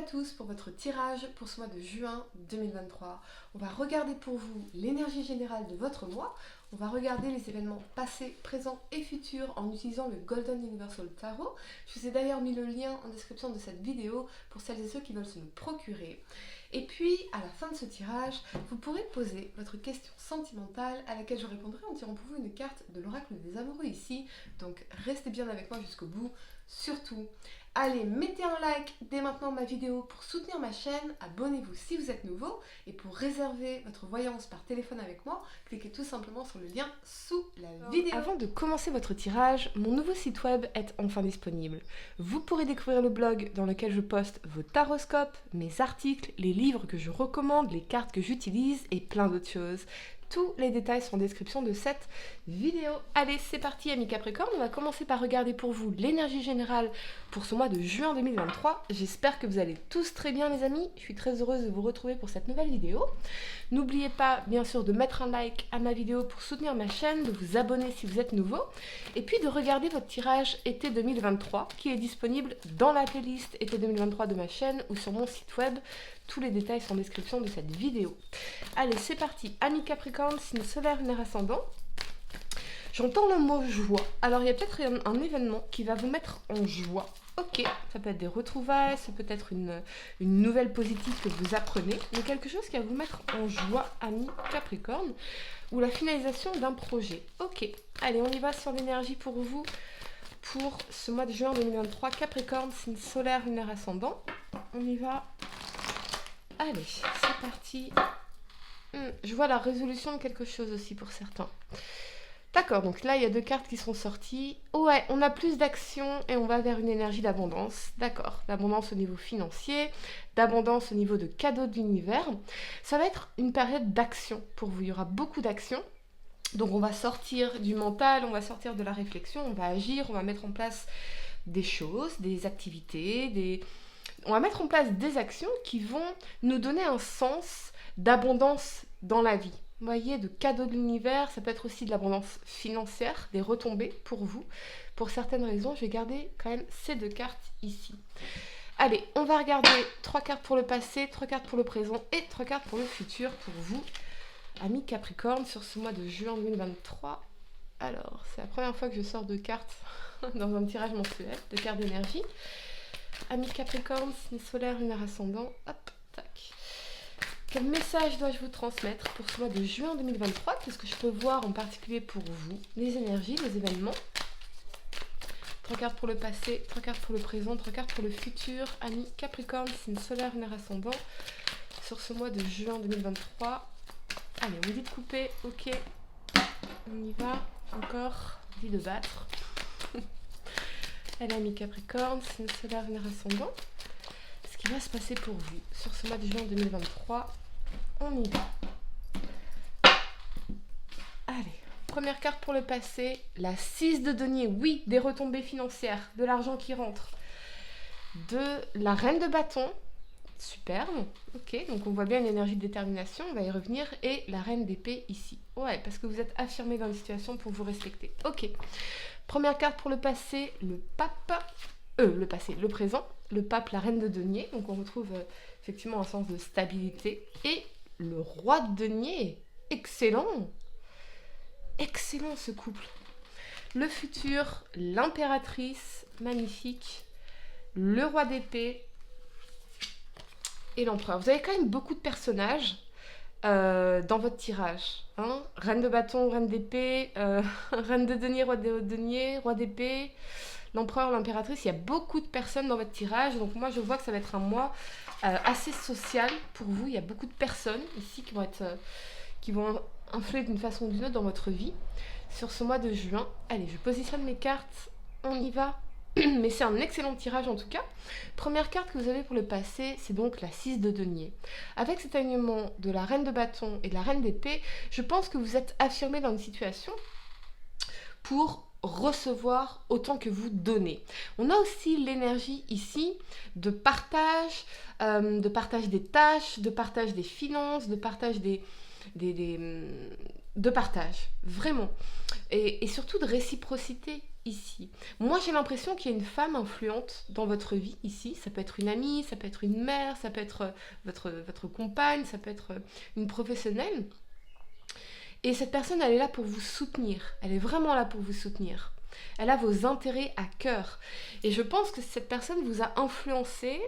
à tous pour votre tirage pour ce mois de juin 2023. On va regarder pour vous l'énergie générale de votre mois. On va regarder les événements passés, présents et futurs en utilisant le Golden Universal Tarot. Je vous ai d'ailleurs mis le lien en description de cette vidéo pour celles et ceux qui veulent se le procurer. Et puis, à la fin de ce tirage, vous pourrez poser votre question sentimentale à laquelle je répondrai en tirant pour vous une carte de l'oracle des amoureux ici. Donc, restez bien avec moi jusqu'au bout. Surtout, allez, mettez un like dès maintenant ma vidéo pour soutenir ma chaîne, abonnez-vous si vous êtes nouveau et pour réserver votre voyance par téléphone avec moi, cliquez tout simplement sur le lien sous la vidéo. Avant de commencer votre tirage, mon nouveau site web est enfin disponible. Vous pourrez découvrir le blog dans lequel je poste vos taroscopes, mes articles, les livres que je recommande, les cartes que j'utilise et plein d'autres choses. Tous les détails sont en description de cette vidéo. Allez, c'est parti amis Capricorne, on va commencer par regarder pour vous l'énergie générale pour ce mois de juin 2023. J'espère que vous allez tous très bien les amis, je suis très heureuse de vous retrouver pour cette nouvelle vidéo. N'oubliez pas bien sûr de mettre un like à ma vidéo pour soutenir ma chaîne, de vous abonner si vous êtes nouveau, et puis de regarder votre tirage été 2023 qui est disponible dans la playlist été 2023 de ma chaîne ou sur mon site web. Tous les détails sont en description de cette vidéo. Allez, c'est parti. Amis Capricorne, signe solaire, lunaire ascendant. J'entends le mot joie. Alors, il y a peut-être un événement qui va vous mettre en joie. Ok, ça peut être des retrouvailles, ça peut être une nouvelle positive que vous apprenez, mais quelque chose qui va vous mettre en joie, amis Capricorne, ou la finalisation d'un projet. Ok, allez, on y va sur l'énergie pour vous pour ce mois de juin 2023. Capricorne, signe solaire, lunaire ascendant. On y va. Allez, c'est parti. Je vois la résolution de quelque chose aussi pour certains. D'accord, donc là, il y a deux cartes qui sont sorties. Ouais, on a plus d'action et on va vers une énergie d'abondance. D'accord, d'abondance au niveau financier, d'abondance au niveau de cadeaux de l'univers. Ça va être une période d'action pour vous. Il y aura beaucoup d'action. Donc on va sortir du mental, on va sortir de la réflexion, on va agir, on va mettre en place des choses, des activités, on va mettre en place des actions qui vont nous donner un sens d'abondance dans la vie. Vous voyez, de cadeaux de l'univers, ça peut être aussi de l'abondance financière, des retombées pour vous. Pour certaines raisons, je vais garder quand même ces deux cartes ici. Allez, on va regarder 3 cartes pour le passé, 3 cartes pour le présent et 3 cartes pour le futur pour vous, amis Capricorne, sur ce mois de juin 2023. Alors, c'est la première fois que je sors de cartes dans un tirage mensuel, de cartes d'énergie. Amis Capricorne, signe solaire, lunaire ascendant, hop, tac. Quel message dois-je vous transmettre pour ce mois de juin 2023? Qu'est-ce que je peux voir en particulier pour vous? Les énergies, les événements. 3 cartes pour le passé, 3 cartes pour le présent, 3 cartes pour le futur. Amis Capricorne, signe solaire, lunaire ascendant, sur ce mois de juin 2023. Allez, on me dit de couper, ok. On y va, encore, dit de battre. Allez, amis Capricorne, signe solaire, lunaire ascendant. Ce qui va se passer pour vous sur ce mois de juin 2023, on y va. Allez, première carte pour le passé, la 6 de denier. Oui, des retombées financières, de l'argent qui rentre. De la reine de bâton, superbe. Ok, donc on voit bien une énergie de détermination, on va y revenir. Et la reine d'épée ici. Ouais, parce que vous êtes affirmé dans une situation pour vous respecter. Ok. Première carte pour le passé, le pape, le présent, le pape, la reine de denier, donc on retrouve effectivement un sens de stabilité, et le roi de denier, excellent, excellent ce couple. Le futur, l'impératrice, magnifique, le roi d'épée et l'empereur. Vous avez quand même beaucoup de personnages dans votre tirage, hein. Reine de bâton, reine d'épée, reine de denier, roi de denier, roi d'épée, l'empereur, l'impératrice. Il y a beaucoup de personnes dans votre tirage, donc moi je vois que ça va être un mois assez social pour vous. Il y a beaucoup de personnes ici qui vont influer d'une façon ou d'une autre dans votre vie sur ce mois de juin. Allez, je positionne mes cartes, on y va. Mais c'est un excellent tirage en tout cas. Première carte que vous avez pour le passé, c'est donc la 6 de denier. Avec cet alignement de la reine de bâton et de la reine d'épée, je pense que vous êtes affirmé dans une situation pour recevoir autant que vous donnez. On a aussi l'énergie ici de partage des tâches, de partage des finances, de partage de partage, vraiment. Et surtout de réciprocité. ici. Moi, j'ai l'impression qu'il y a une femme influente dans votre vie ici. Ça peut être une amie, ça peut être une mère, ça peut être votre compagne, ça peut être une professionnelle. Et cette personne, elle est là pour vous soutenir. Elle est vraiment là pour vous soutenir. Elle a vos intérêts à cœur. Et je pense que cette personne vous a influencé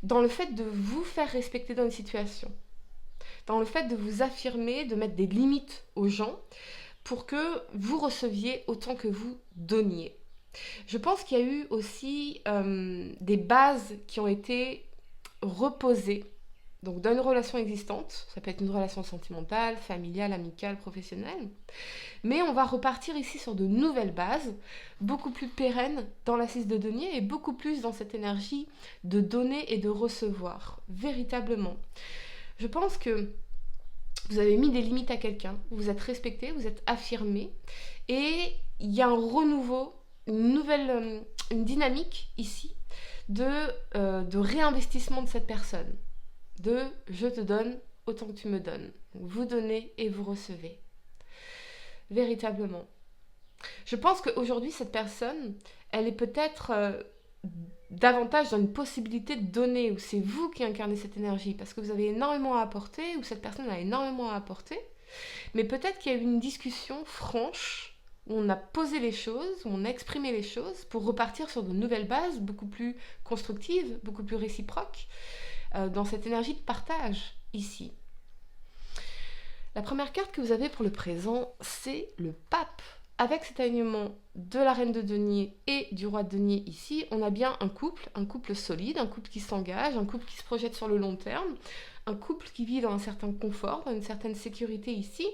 dans le fait de vous faire respecter dans une situation. Dans le fait de vous affirmer, de mettre des limites aux gens pour que vous receviez autant que vous donniez. Je pense qu'il y a eu aussi des bases qui ont été reposées. Donc dans une relation existante, ça peut être une relation sentimentale, familiale, amicale, professionnelle, mais on va repartir ici sur de nouvelles bases, beaucoup plus pérennes dans l'assise de denier et beaucoup plus dans cette énergie de donner et de recevoir, véritablement. Je pense que vous avez mis des limites à quelqu'un, vous êtes respecté, vous êtes affirmé, et il y a un renouveau, une dynamique ici de réinvestissement de cette personne. De je te donne autant que tu me donnes. Vous donnez et vous recevez. Véritablement. Je pense qu'aujourd'hui, cette personne, elle est peut-être davantage dans une possibilité de donner, où c'est vous qui incarnez cette énergie, parce que vous avez énormément à apporter, ou cette personne a énormément à apporter. Mais peut-être qu'il y a eu une discussion franche, où on a posé les choses, où on a exprimé les choses, pour repartir sur de nouvelles bases, beaucoup plus constructives, beaucoup plus réciproques, dans cette énergie de partage ici. La première carte que vous avez pour le présent, c'est le pape. Avec cet alignement de la reine de denier et du roi de denier ici, on a bien un couple solide, un couple qui s'engage, un couple qui se projette sur le long terme, un couple qui vit dans un certain confort, dans une certaine sécurité ici.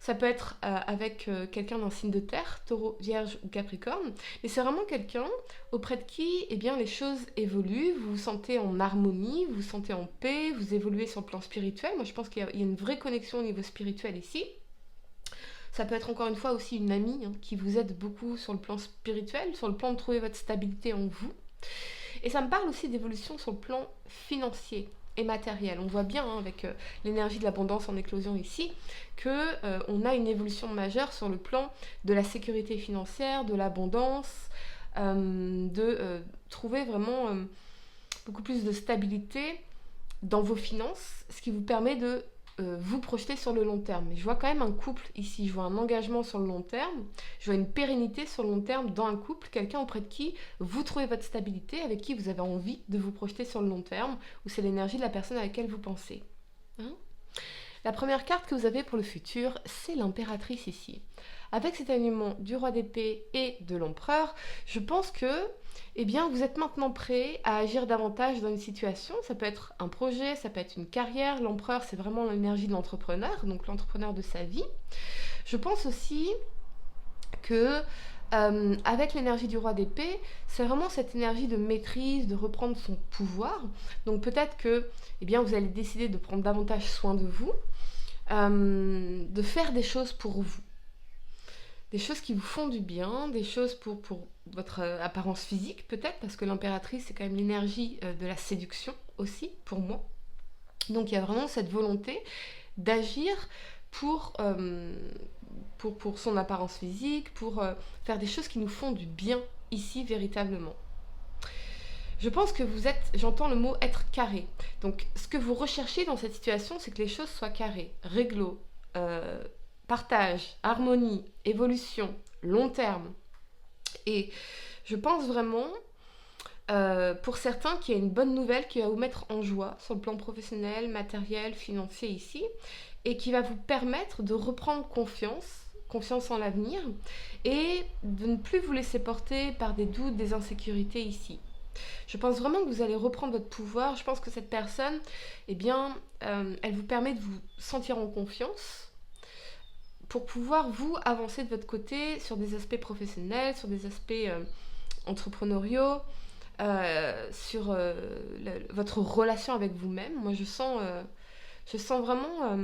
Ça peut être avec quelqu'un d'un signe de terre, taureau, vierge ou capricorne, mais c'est vraiment quelqu'un auprès de qui les choses évoluent, vous vous sentez en harmonie, vous vous sentez en paix, vous évoluez sur le plan spirituel. Moi je pense qu'il y a une vraie connexion au niveau spirituel ici. Ça peut être encore une fois aussi une amie qui vous aide beaucoup sur le plan spirituel, sur le plan de trouver votre stabilité en vous. Et ça me parle aussi d'évolution sur le plan financier et matériel. On voit bien avec l'énergie de l'abondance en éclosion ici qu'on a une évolution majeure sur le plan de la sécurité financière, de l'abondance, de trouver vraiment beaucoup plus de stabilité dans vos finances, ce qui vous permet de vous projeter sur le long terme. Mais je vois quand même un couple ici, je vois un engagement sur le long terme, je vois une pérennité sur le long terme dans un couple, quelqu'un auprès de qui vous trouvez votre stabilité, avec qui vous avez envie de vous projeter sur le long terme, ou c'est l'énergie de la personne à laquelle vous pensez. La première carte que vous avez pour le futur, c'est l'impératrice ici. Avec cet alignement du roi d'épée et de l'empereur, je pense que vous êtes maintenant prêt à agir davantage dans une situation. Ça peut être un projet, ça peut être une carrière. L'empereur, c'est vraiment l'énergie de l'entrepreneur, donc l'entrepreneur de sa vie. Je pense aussi que avec l'énergie du roi d'épée, c'est vraiment cette énergie de maîtrise, de reprendre son pouvoir. Donc peut-être que vous allez décider de prendre davantage soin de vous, de faire des choses pour vous. Des choses qui vous font du bien, des choses pour votre apparence physique peut-être, parce que l'impératrice c'est quand même l'énergie de la séduction aussi pour moi. Donc il y a vraiment cette volonté d'agir pour son apparence physique, pour faire des choses qui nous font du bien ici véritablement. Je pense que j'entends le mot être carré. Donc ce que vous recherchez dans cette situation, c'est que les choses soient carrées, réglo, partage, harmonie, évolution, long terme. Et je pense vraiment, pour certains, qu'il y a une bonne nouvelle qui va vous mettre en joie sur le plan professionnel, matériel, financier ici, et qui va vous permettre de reprendre confiance en l'avenir, et de ne plus vous laisser porter par des doutes, des insécurités ici. Je pense vraiment que vous allez reprendre votre pouvoir. Je pense que cette personne, elle vous permet de vous sentir en confiance, pour pouvoir vous avancer de votre côté sur des aspects professionnels, sur des aspects entrepreneuriaux, sur votre relation avec vous-même. Moi je sens vraiment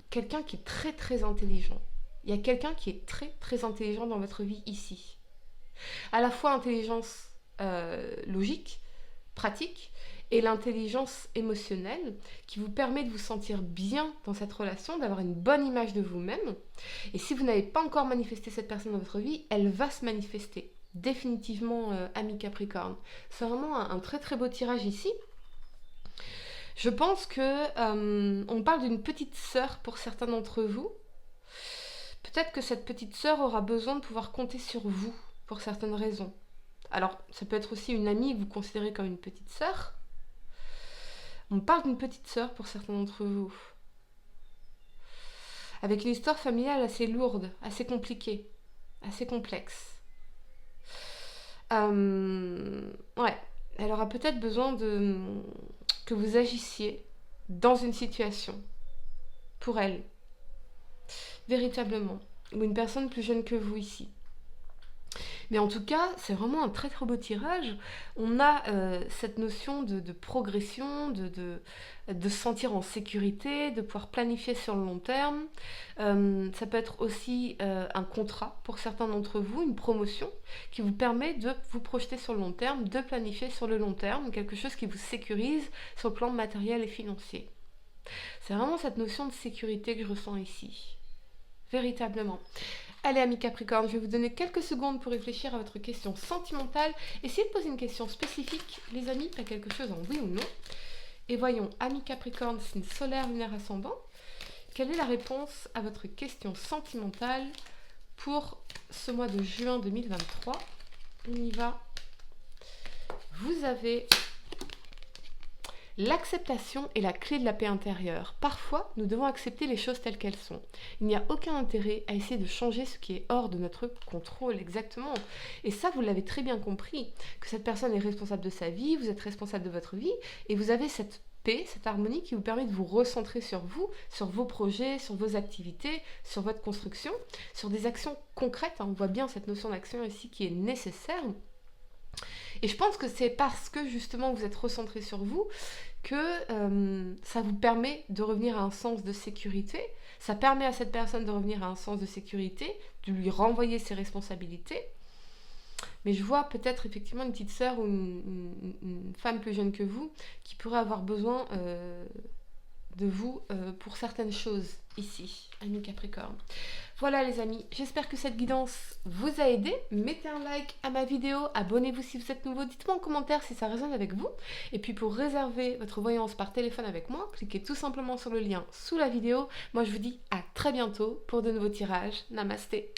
quelqu'un qui est très très intelligent. Il y a quelqu'un qui est très très intelligent dans votre vie ici. À la fois intelligence logique, pratique, et l'intelligence émotionnelle qui vous permet de vous sentir bien dans cette relation, d'avoir une bonne image de vous-même. Et si vous n'avez pas encore manifesté cette personne dans votre vie, elle va se manifester. Définitivement, ami Capricorne. C'est vraiment un très très beau tirage ici. Je pense que on parle d'une petite sœur pour certains d'entre vous. Peut-être que cette petite sœur aura besoin de pouvoir compter sur vous pour certaines raisons. Alors, ça peut être aussi une amie que vous considérez comme une petite sœur. On parle d'une petite sœur pour certains d'entre vous. Avec une histoire familiale assez lourde, assez compliquée, assez complexe. Ouais, elle aura peut-être besoin que vous agissiez dans une situation pour elle. Véritablement. Ou une personne plus jeune que vous ici. Mais en tout cas, c'est vraiment un très très beau tirage. On a cette notion de progression, de se sentir en sécurité, de pouvoir planifier sur le long terme. Ça peut être aussi un contrat pour certains d'entre vous, une promotion qui vous permet de vous projeter sur le long terme, de planifier sur le long terme, quelque chose qui vous sécurise sur le plan matériel et financier. C'est vraiment cette notion de sécurité que je ressens ici. Véritablement. Allez, amis Capricorne, je vais vous donner quelques secondes pour réfléchir à votre question sentimentale. Essayez de poser une question spécifique, les amis, pas quelque chose en oui ou non. Et voyons, amis Capricorne, signe solaire, lunaire, ascendant, quelle est la réponse à votre question sentimentale pour ce mois de juin 2023 ? On y va. Vous avez... L'acceptation est la clé de la paix intérieure. Parfois, nous devons accepter les choses telles qu'elles sont. Il n'y a aucun intérêt à essayer de changer ce qui est hors de notre contrôle, exactement. Et ça, vous l'avez très bien compris, que cette personne est responsable de sa vie, vous êtes responsable de votre vie, et vous avez cette paix, cette harmonie qui vous permet de vous recentrer sur vous, sur vos projets, sur vos activités, sur votre construction, sur des actions concrètes. On voit bien cette notion d'action ici qui est nécessaire. Et je pense que c'est parce que justement vous êtes recentré sur vous que ça vous permet de revenir à un sens de sécurité. Ça permet à cette personne de revenir à un sens de sécurité, de lui renvoyer ses responsabilités. Mais je vois peut-être effectivement une petite sœur ou une femme plus jeune que vous qui pourrait avoir besoin de vous pour certaines choses ici, amis Capricorne. Voilà les amis, j'espère que cette guidance vous a aidé. Mettez un like à ma vidéo, abonnez-vous si vous êtes nouveau, dites-moi en commentaire si ça résonne avec vous. Et puis pour réserver votre voyance par téléphone avec moi, cliquez tout simplement sur le lien sous la vidéo. Moi je vous dis à très bientôt pour de nouveaux tirages. Namasté.